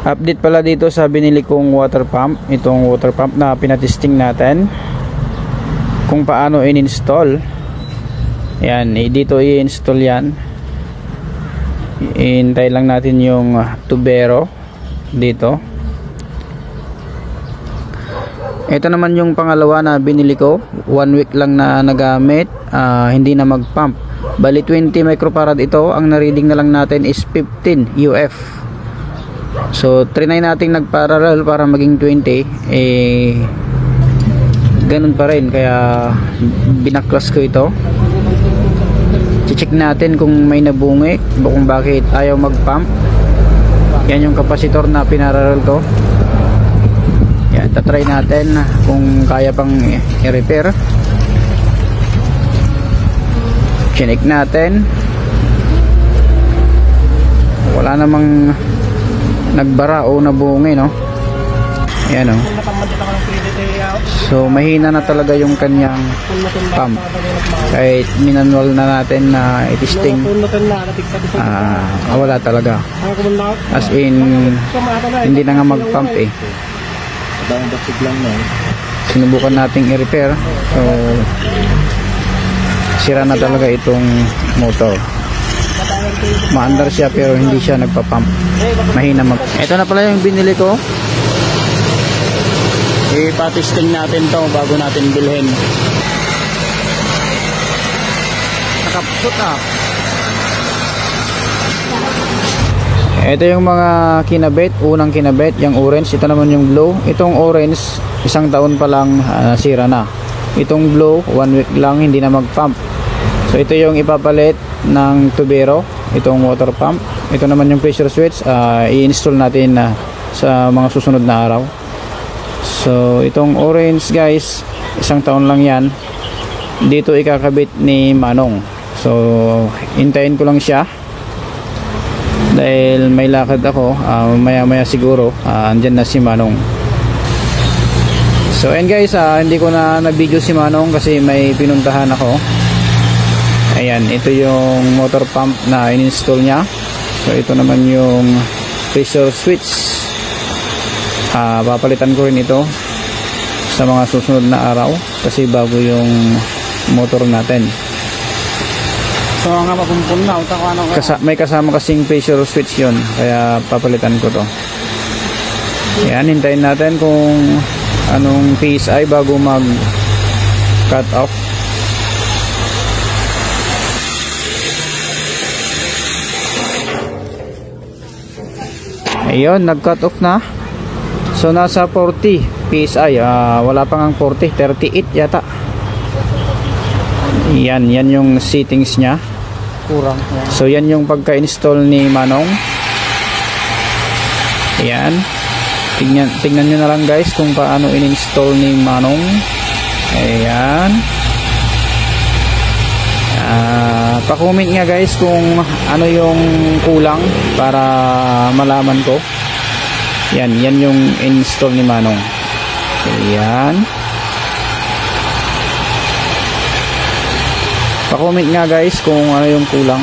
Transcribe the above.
Update pala dito sa binili kong water pump. Itong water pump na pinatesting natin kung paano in-install. Yan, dito i-install yan. Hintay lang natin yung tubero dito. Ito naman yung pangalawa na binili ko. 1 week lang na nagamit, hindi na mag-pump. Bali 20 microfarad ito. Ang na-reading na lang natin is 15 UF. So trinay natin nagparallel para maging 20, ganun pa rin, kaya binaklas ko ito. I-check natin kung may nabungi, kung bakit ayaw mag-pump. Yan yung kapasitor na pinarallel ko. Yan, tatry natin kung kaya pang i-repair. Chinik natin, wala namang nagbara o nabungi, no? Ayan, no? So mahina na talaga yung kanyang pump. Kahit minanual na natin na i-testing, wala talaga. As in, hindi na nga mag-pump eh. Sinubukan nating i-repair. So sira na talaga itong motor. Maandar siya pero hindi siya nagpa-pump. Mahina mag. Ito na pala yung binili ko. Ipatesting natin to bago natin bilhin. Nakapsot ah. Ito yung mga kinabit. Unang kinabit, yung orange. Ito naman yung blue. Itong orange, 1 taon pa lang nasira na. Itong blue, 1 week lang hindi na mag-pump. So ito yung ipapalit ng tubero, itong water pump. Ito naman yung pressure switch, i-install natin sa mga susunod na araw. So itong orange guys, 1 taon lang yan. Dito ikakabit ni Manong. So hintayin ko lang siya dahil may lakad ako. Maya maya siguro andyan na si Manong. So and guys, hindi ko na nag-video si Manong kasi may pinuntahan ako. Ayan, ito yung motor pump na in-install niya. So ito naman yung pressure switch. Papalitan ko rin ito sa mga susunod na araw kasi bago yung motor natin. So nga mapumpun na may kasama kasing pressure switch yun, kaya papalitan ko to. Ayan, hintayin natin kung anong PSI bago mag cut off. Ayun, nag-cut off na. So nasa 40 PSI, wala pang ang 40, 38 yata. Yan yung settings niya. Kurang. So yan yung pagka-install ni Manong. Yan. Tingnan nyo na lang guys kung paano in-install ni Manong. Ayan. Pa-comment nga guys kung ano yung kulang para malaman ko. Yan yung install ni Manong. Ayan. Pa-comment nga guys kung ano yung kulang.